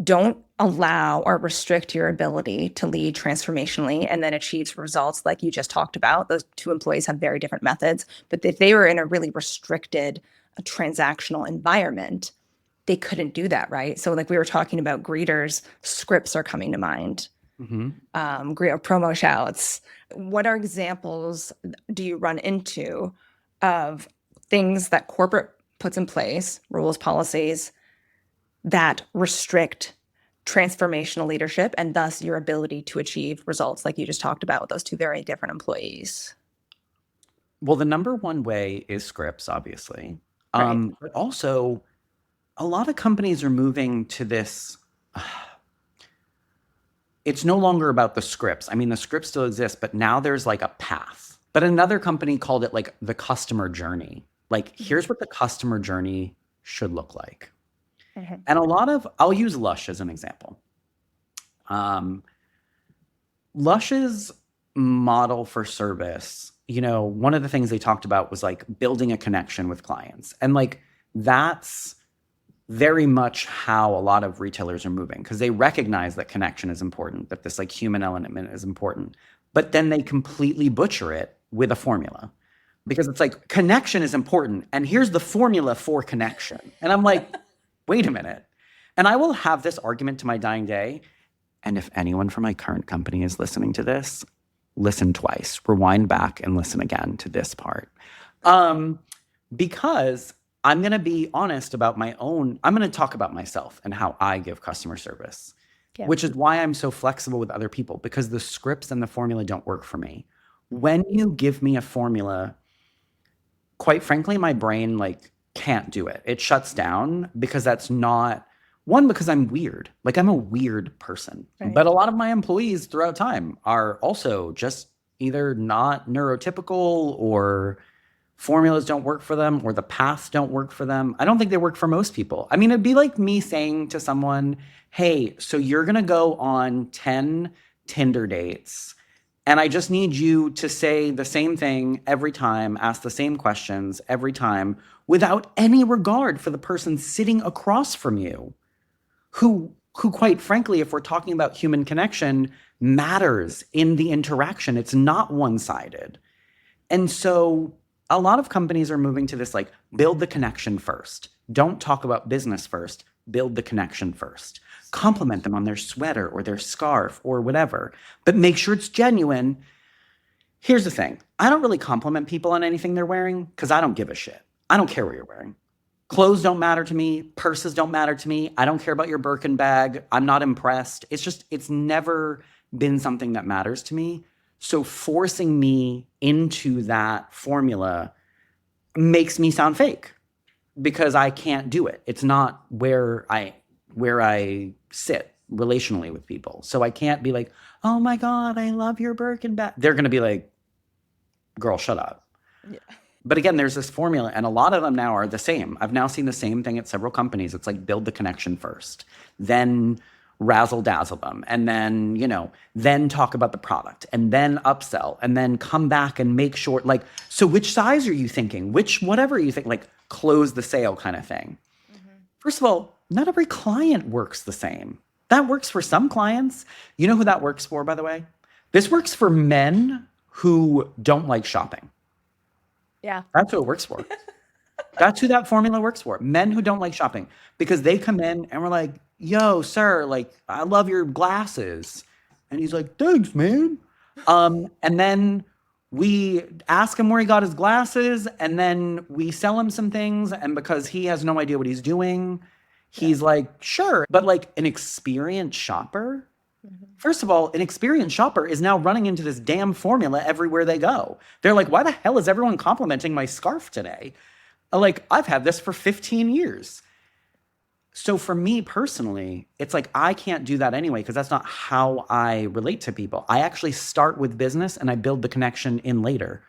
Speaker 1: don't allow or restrict your ability to lead transformationally and then achieve results like you just talked about. Those two employees have very different methods, but if they were in a really restricted transactional environment, they couldn't do that, right? So like we were talking about greeters, scripts are coming to mind. Promo shouts. What are examples do you run into of things that corporate puts in place, rules, policies, that restrict transformational leadership and thus your ability to achieve results like you just talked about with those two very different employees?
Speaker 2: Well, the number one way is scripts, obviously.
Speaker 1: Right.
Speaker 2: But also, a lot of companies are moving to this. It's no longer about the scripts. I mean, the scripts still exist, but now there's like a path. But another company called it like the customer journey. Like, here's what the customer journey should look like. And a lot of, I'll use Lush as an example. Lush's model for service, you know, one of the things they talked about was like building a connection with clients. And like, that's very much how a lot of retailers are moving because they recognize that connection is important, that this like human element is important. But then they completely butcher it with a formula because it's like connection is important. And here's the formula for connection. And I'm like, wait a minute. And I will have this argument to my dying day. And if anyone from my current company is listening to this, listen twice, rewind back and listen again to this part. Because I'm going to be honest about my own, I'm going to talk about myself and how I give customer service, which is why I'm so flexible with other people because the scripts and the formula don't work for me. When you give me a formula, quite frankly, my brain like can't do it. It shuts down because that's not, one, because I'm weird. Like I'm a weird person. Right. But a lot of my employees throughout time are also just either not neurotypical or formulas don't work for them or the paths don't work for them. I don't think they work for most people. I mean, it'd be like me saying to someone, hey, so you're going to go on 10 Tinder dates and I just need you to say the same thing every time, ask the same questions every time without any regard for the person sitting across from you who quite frankly, if we're talking about human connection, matters in the interaction. It's not one-sided. And so a lot of companies are moving to this, like, build the connection first. Don't talk about business first. Build the connection first. Compliment them on their sweater or their scarf or whatever, but make sure it's genuine. Here's the thing. I don't really compliment people on anything they're wearing because I don't give a shit. I don't care what you're wearing. Clothes don't matter to me. Purses don't matter to me. I don't care about your Birkin bag. I'm not impressed. It's never been something that matters to me. So forcing me into that formula makes me sound fake because I can't do it. It's not where I sit relationally with people. So I can't be like, oh my God, I love your Birkin bag. They're going to be like, girl, shut up.
Speaker 1: Yeah.
Speaker 2: But again, there's this formula, and a lot of them now are the same. I've now seen the same thing at several companies. It's like build the connection first, then razzle dazzle them, and then, then talk about the product, and then upsell, and then come back and make sure, like, so which size are you thinking? Whatever you think, like, close the sale kind of thing. First of all, not every client works the same. That works for some clients. You know who that works for, by the way? This works for men who don't like shopping.
Speaker 1: Yeah.
Speaker 2: That's who it works for. That's who that formula works for. Men who don't like shopping, because they come in and we're like, yo, sir, like, I love your glasses. And he's like, thanks, man. And then we ask him where he got his glasses, and then we sell him some things. And because he has no idea what he's doing, he's like, sure. But like an experienced shopper, first of all, an experienced shopper is now running into this damn formula everywhere they go. They're like, why the hell is everyone complimenting my scarf today? Like, I've had this for 15 years. So for me personally, it's like, I can't do that anyway, because that's not how I relate to people. I actually start with business and I build the connection in later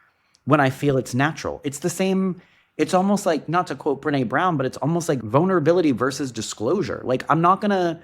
Speaker 2: when I feel it's natural. It's the same. It's almost like, not to quote Brene Brown, but it's almost like vulnerability versus disclosure. Like, I'm not going to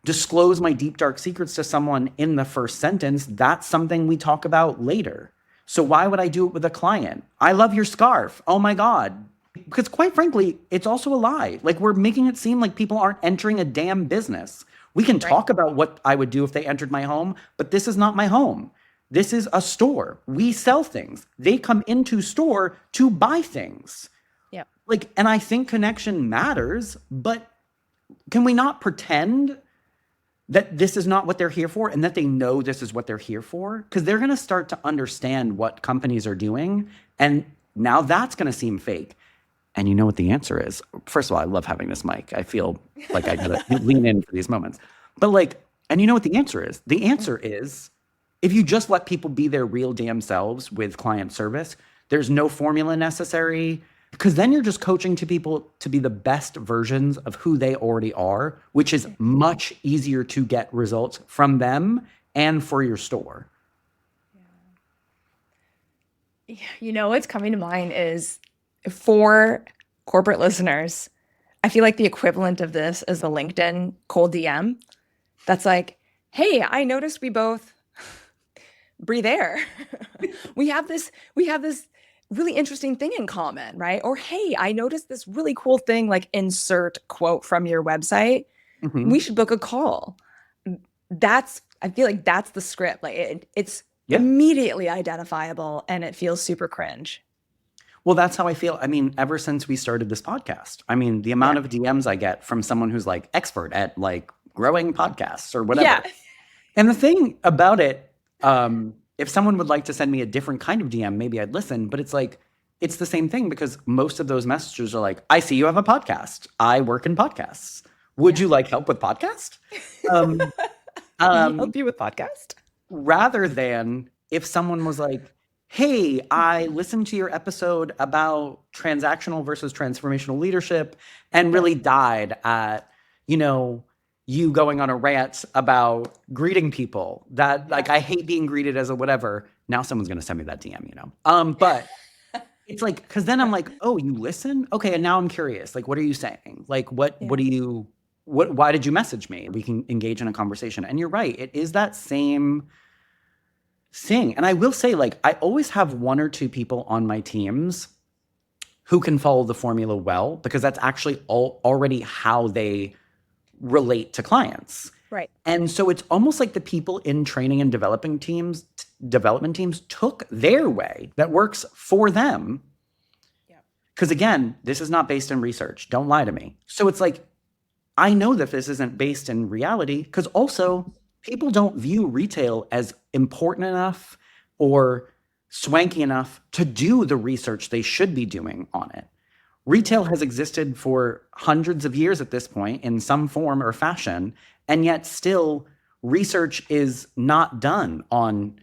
Speaker 2: disclose my deep, dark secrets to someone in the first sentence. That's something we talk about later. So why would I do it with a client? I love your scarf. Oh my God. Because quite frankly, it's also a lie. Like, we're making it seem like people aren't entering a damn business. We can talk about what I would do if they entered my home, but this is not my home. This is a store. We sell things. They come into store to buy things.
Speaker 1: Yeah.
Speaker 2: Like, and I think connection matters, but can we not pretend that this is not what they're here for and that they know this is what they're here for? Because they're going to start to understand what companies are doing. And now that's going to seem fake. And you know what the answer is? First of all, I love having this mic. I feel like I got to lean in for these moments. But like, and you know what the answer is? The answer is, if you just let people be their real damn selves with client service, there's no formula necessary, because then you're just coaching to people to be the best versions of who they already are, which is much easier to get results from them and for your store.
Speaker 1: You know, what's coming to mind is, for corporate listeners, I feel like the equivalent of this is the LinkedIn cold DM. That's like, hey, I noticed we both breathe air. we have this really interesting thing in common, right? Or, hey, I noticed this really cool thing, like insert quote from your website.
Speaker 2: Mm-hmm.
Speaker 1: We should book a call. I feel like that's the script. Like it's immediately identifiable, and it feels super cringe.
Speaker 2: Well, that's how I feel. I mean, ever since we started this podcast, I mean, the amount of DMs I get from someone who's like expert at like growing podcasts or whatever.
Speaker 1: Yeah.
Speaker 2: And the thing about it, if someone would like to send me a different kind of DM, maybe I'd listen. But it's like, it's the same thing, because most of those messages are like, I see you have a podcast. I work in podcasts. Would you like help with podcast?
Speaker 1: Help you with podcast?
Speaker 2: Rather than if someone was like, hey, I listened to your episode about transactional versus transformational leadership and really died at, you going on a rant about greeting people, that like, I hate being greeted as a whatever. Now someone's going to send me that DM, but it's like, because then I'm like, oh, you listen? Okay. And now I'm curious. Like, what are you saying? Like, why did you message me? We can engage in a conversation. And you're right. It is that same thing. And I will say, like, I always have one or two people on my teams who can follow the formula well, because that's actually already how they relate to clients.
Speaker 1: Right.
Speaker 2: And so it's almost like the people in training and development teams took their way that works for them. Yeah. Because again, this is not based in research. Don't lie to me. So it's like, I know that this isn't based in reality, because also people don't view retail as important enough or swanky enough to do the research they should be doing on it. Retail has existed for hundreds of years at this point in some form or fashion, and yet still research is not done on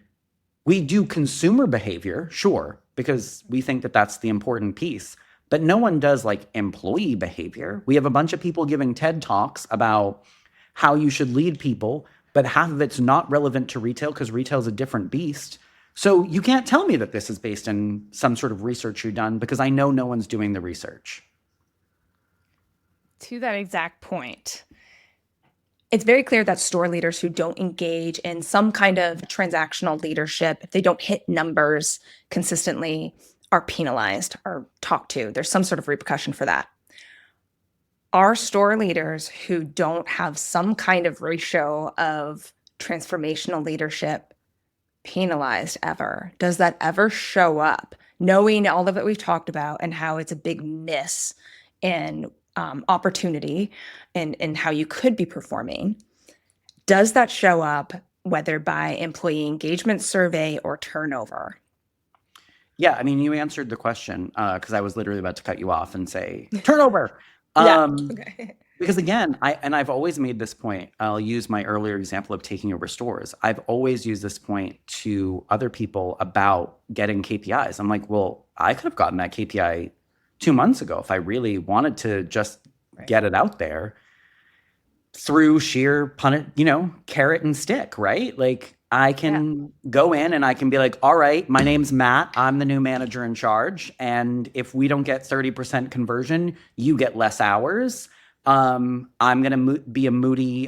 Speaker 2: We do consumer behavior, sure, because we think that that's the important piece. But no one does like employee behavior. We have a bunch of people giving TED Talks about how you should lead people, but half of it's not relevant to retail because retail is a different beast. So you can't tell me that this is based in some sort of research you've done because I know no one's doing the research.
Speaker 1: To that exact point, it's very clear that store leaders who don't engage in some kind of transactional leadership, if they don't hit numbers consistently, are penalized or talked to. There's some sort of repercussion for that. Are store leaders who don't have some kind of ratio of transformational leadership penalized ever? Does that ever show up? Knowing all of it we've talked about and how it's a big miss in opportunity and how you could be performing, does that show up whether by employee engagement survey or turnover?
Speaker 2: Yeah, I mean, you answered the question because I was literally about to cut you off and say turnover.
Speaker 1: Yeah. Okay.
Speaker 2: Because again, I've always made this point. I'll use my earlier example of taking over stores. I've always used this point to other people about getting KPIs. I'm like, well, I could have gotten that KPI 2 months ago if I really wanted to just get it out there through sheer carrot and stick, right? Like I can go in and I can be like, all right, my name's Matt. I'm the new manager in charge. And if we don't get 30% conversion, you get less hours. I'm going to be a moody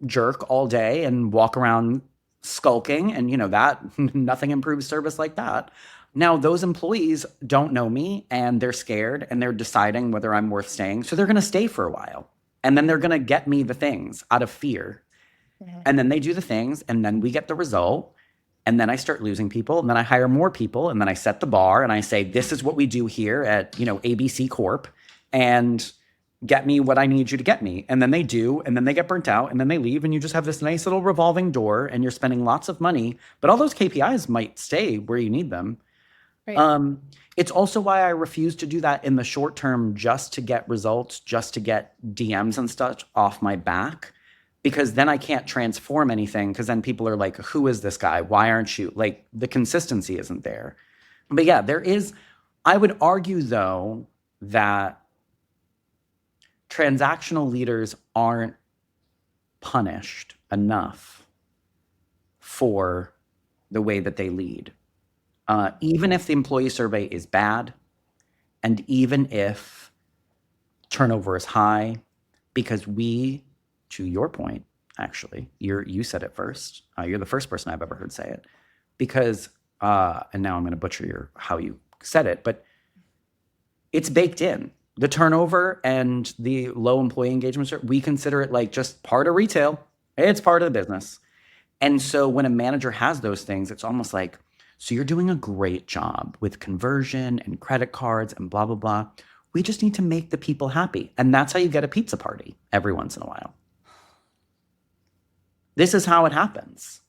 Speaker 2: jerk all day and walk around skulking. And that nothing improves service like that. Now, those employees don't know me and they're scared and they're deciding whether I'm worth staying. So they're going to stay for a while. And then they're going to get me the things out of fear. And then they do the things and then we get the result. And then I start losing people and then I hire more people and then I set the bar and I say, this is what we do here at, ABC Corp and get me what I need you to get me. And then they do, and then they get burnt out and then they leave and you just have this nice little revolving door and you're spending lots of money, but all those KPIs might stay where you need them. Right. It's also why I refuse to do that in the short term just to get results, just to get DMs and stuff off my back, because then I can't transform anything because then people are like, who is this guy? Why aren't you? Like the consistency isn't there. But yeah, there is. I would argue, though, that transactional leaders aren't punished enough for the way that they lead. Even if the employee survey is bad, and even if turnover is high, because we, to your point, actually, you said it first. You're the first person I've ever heard say it. Because, and now I'm going to butcher how you said it, but it's baked in. The turnover and the low employee engagement, we consider it like just part of retail. It's part of the business. And so when a manager has those things, it's almost like, so you're doing a great job with conversion and credit cards and blah, blah, blah. We just need to make the people happy. And that's how you get a pizza party every once in a while. This is how it happens.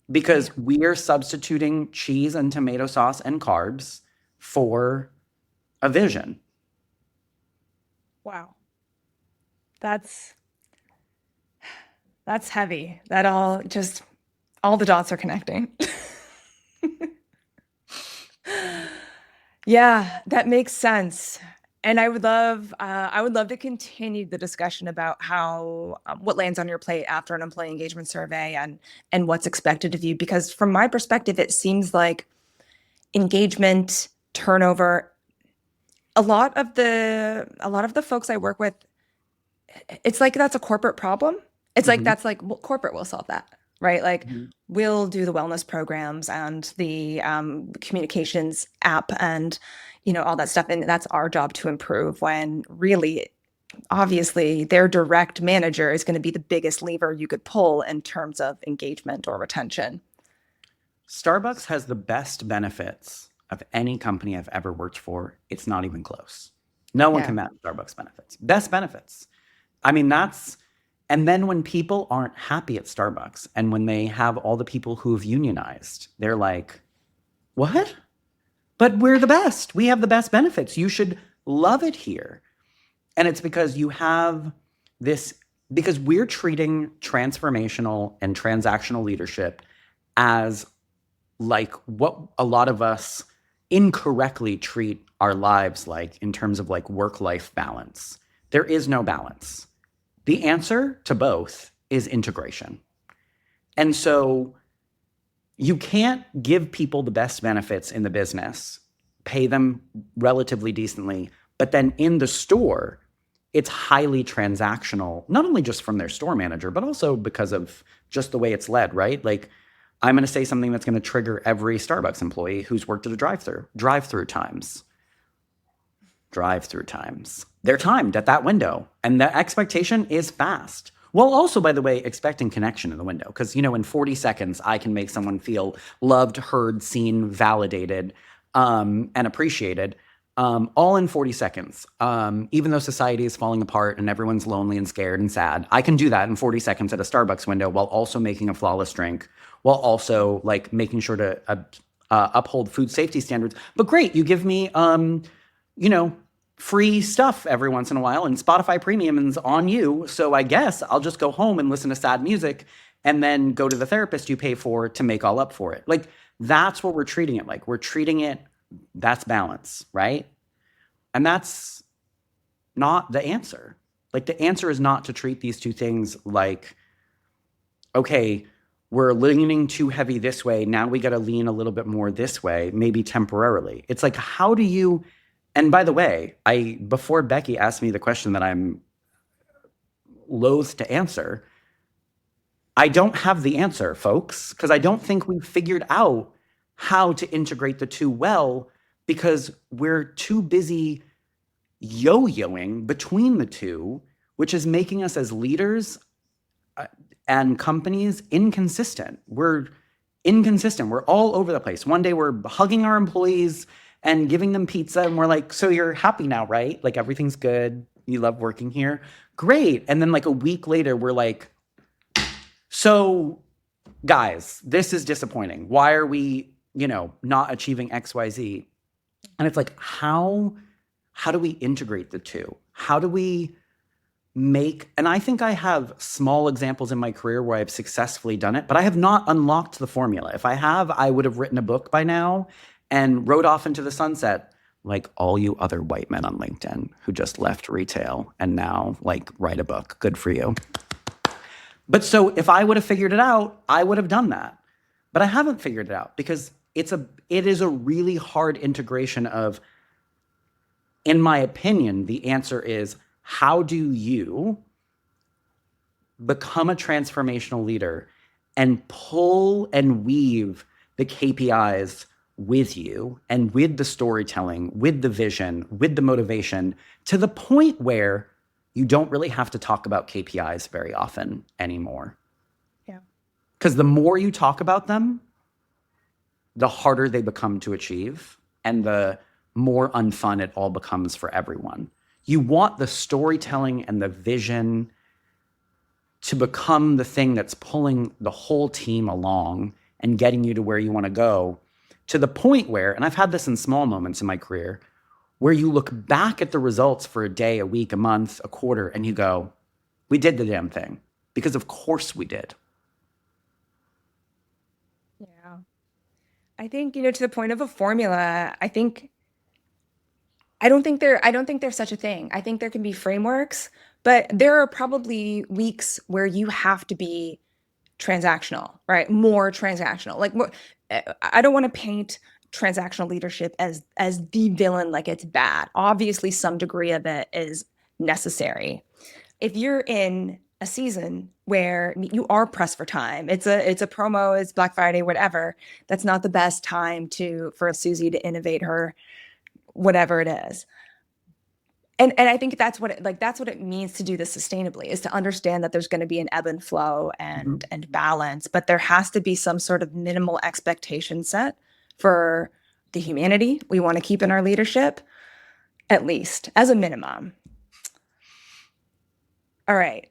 Speaker 2: Because we are substituting cheese and tomato sauce and carbs for a vision.
Speaker 1: Wow. That's heavy. That all the dots are connecting. Yeah, that makes sense. And I would love to continue the discussion about how what lands on your plate after an employee engagement survey and what's expected of you. Because from my perspective, it seems like engagement, turnover, a lot of the folks I work with, it's like that's a corporate problem. It's like that's like corporate will solve that. Right? Like we'll do the wellness programs and the communications app and, all that stuff. And that's our job to improve when really, obviously, their direct manager is going to be the biggest lever you could pull in terms of engagement or retention.
Speaker 2: Starbucks has the best benefits of any company I've ever worked for. It's not even close. No one can match Starbucks benefits. Best benefits. I mean, and then when people aren't happy at Starbucks and when they have all the people who have unionized, they're like, what? But we're the best. We have the best benefits. You should love it here. And it's because you have this, because we're treating transformational and transactional leadership as like what a lot of us incorrectly treat our lives like in terms of like work-life balance. There is no balance. The answer to both is integration. And so you can't give people the best benefits in the business, pay them relatively decently, but then in the store, it's highly transactional, not only just from their store manager, but also because of just the way it's led, right? Like, I'm going to say something that's going to trigger every Starbucks employee who's worked at a drive-through. Drive-through times. They're timed at that window, and the expectation is fast. While also, by the way, expecting connection in the window. Because, in 40 seconds, I can make someone feel loved, heard, seen, validated, and appreciated, all in 40 seconds. Even though society is falling apart and everyone's lonely and scared and sad, I can do that in 40 seconds at a Starbucks window while also making a flawless drink, while also like making sure to uphold food safety standards. But great, you give me, free stuff every once in a while, and Spotify Premium is on you. So I guess I'll just go home and listen to sad music and then go to the therapist you pay for to make all up for it. Like, that's what we're treating it like. We're treating it, that's balance, right? And that's not the answer. Like, the answer is not to treat these two things like, okay, we're leaning too heavy this way, now we got to lean a little bit more this way, maybe temporarily. It's like, how do you... And by the way, before Bekki asked me the question that I'm loath to answer, I don't have the answer, folks, because I don't think we've figured out how to integrate the two well, because we're too busy yo-yoing between the two, which is making us as leaders and companies inconsistent. We're inconsistent. We're all over the place. One day we're hugging our employees and giving them pizza, and we're like, so you're happy now, right? Like, everything's good. You love working here. Great. And then like a week later, we're like, so guys, this is disappointing. Why are we, not achieving XYZ? And it's like, how do we integrate the two? How do we and I think I have small examples in my career where I've successfully done it, but I have not unlocked the formula. If I have, I would have written a book by now and rode off into the sunset like all you other white men on LinkedIn who just left retail and now like write a book. Good for you. But so if I would have figured it out, I would have done that. But I haven't figured it out because it is a really hard integration of, in my opinion, the answer is, how do you become a transformational leader and pull and weave the KPIs with you and with the storytelling, with the vision, with the motivation, to the point where you don't really have to talk about KPIs very often anymore.
Speaker 1: Yeah.
Speaker 2: Because the more you talk about them, the harder they become to achieve and the more unfun it all becomes for everyone. You want the storytelling and the vision to become the thing that's pulling the whole team along and getting you to where you want to go, to the point where, and I've had this in small moments in my career, where you look back at the results for a day, a week, a month, a quarter, and you go, we did the damn thing. Because of course we did.
Speaker 1: Yeah. I think, to the point of a formula, I don't think there's such a thing. I think there can be frameworks, but there are probably weeks where you have to be transactional, right? More transactional. Like, I don't want to paint transactional leadership as the villain, like it's bad. Obviously, some degree of it is necessary. If you're in a season where you are pressed for time, it's a promo, it's Black Friday, whatever. That's not the best time for Susie to innovate her, whatever it is. And I think that's what it means to do this sustainably, is to understand that there's going to be an ebb and flow and balance, but there has to be some sort of minimal expectation set for the humanity we want to keep in our leadership, at least as a minimum. All right.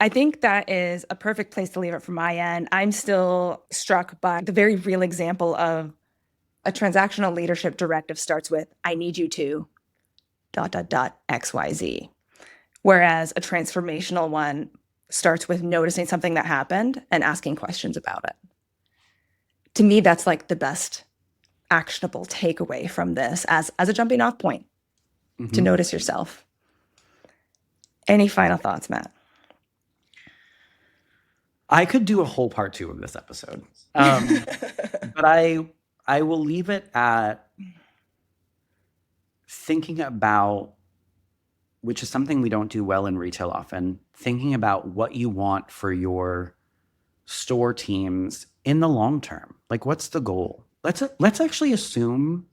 Speaker 1: I think that is a perfect place to leave it from my end. I'm still struck by the very real example of a transactional leadership directive starts with, I need you to ... XYZ. Whereas a transformational one starts with noticing something that happened and asking questions about it. To me, that's like the best actionable takeaway from this as a jumping off point to notice yourself. Any final thoughts, Matt?
Speaker 2: I could do a whole part 2 of this episode. But I will leave it at thinking about, which is something we don't do well in retail often, thinking about what you want for your store teams in the long term. Like, what's the goal? Let's actually assume,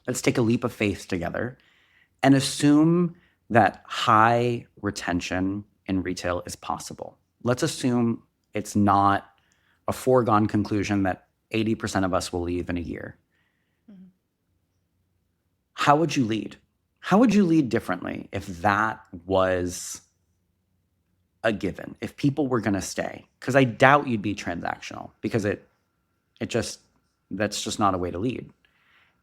Speaker 2: let's take a leap of faith together and assume that high retention in retail is possible. Let's assume it's not a foregone conclusion that 80% of us will leave in a year. How would you lead? How would you lead differently if that was a given, if people were going to stay? Because I doubt you'd be transactional, because that's just not a way to lead.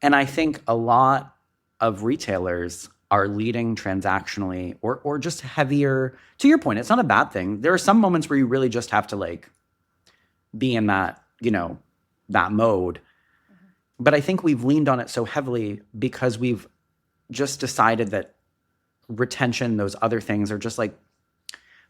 Speaker 2: And I think a lot of retailers are leading transactionally or just heavier. To your point, it's not a bad thing. There are some moments where you really just have to like be in that, that mode. But I think we've leaned on it so heavily because we've just decided that retention, those other things are just like,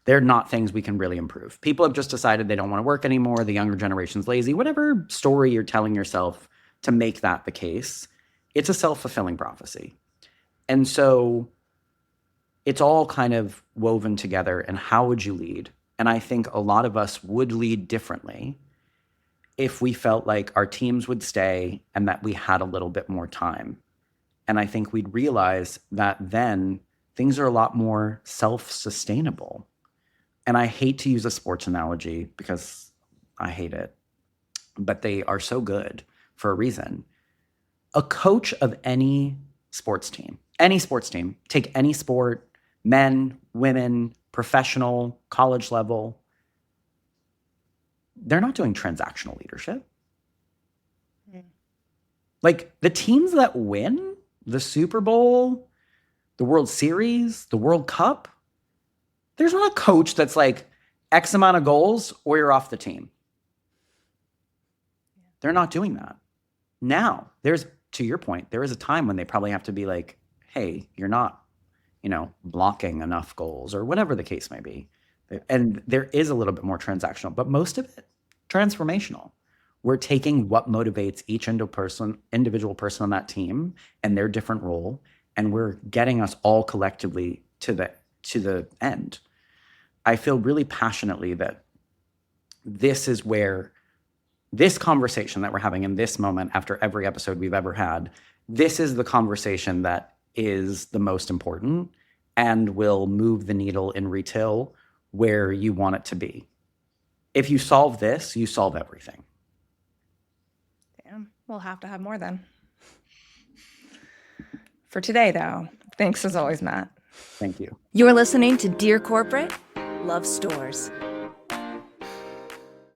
Speaker 2: they're not things we can really improve. People have just decided they don't want to work anymore. The younger generation's lazy. Whatever story you're telling yourself to make that the case, it's a self-fulfilling prophecy. And so it's all kind of woven together. And how would you lead? And I think a lot of us would lead differently if we felt like our teams would stay and that we had a little bit more time. And I think we'd realize that then things are a lot more self-sustainable. And I hate to use a sports analogy because I hate it, but they are so good for a reason. A coach of any sports team, take any sport, men, women, professional, college level, they're not doing transactional leadership. Like the teams that win the Super Bowl, the World Series, the World Cup, there's not a coach that's like X amount of goals or you're off the team. They're not doing that. Now, to your point, there is a time when they probably have to be like, hey, you're not, blocking enough goals or whatever the case may be. And there is a little bit more transactional, but most of it transformational. We're taking what motivates each individual person on that team and their different role, and we're getting us all collectively to the end. I feel really passionately that this is where this conversation that we're having in this moment after every episode we've ever had, this is the conversation that is the most important and will move the needle in retail where you want it to be. If you solve this, you solve everything.
Speaker 1: Damn, we'll have to have more then. For today, though, thanks as always, Matt.
Speaker 2: Thank you.
Speaker 3: You're listening to Dear Corporate, Love Stores.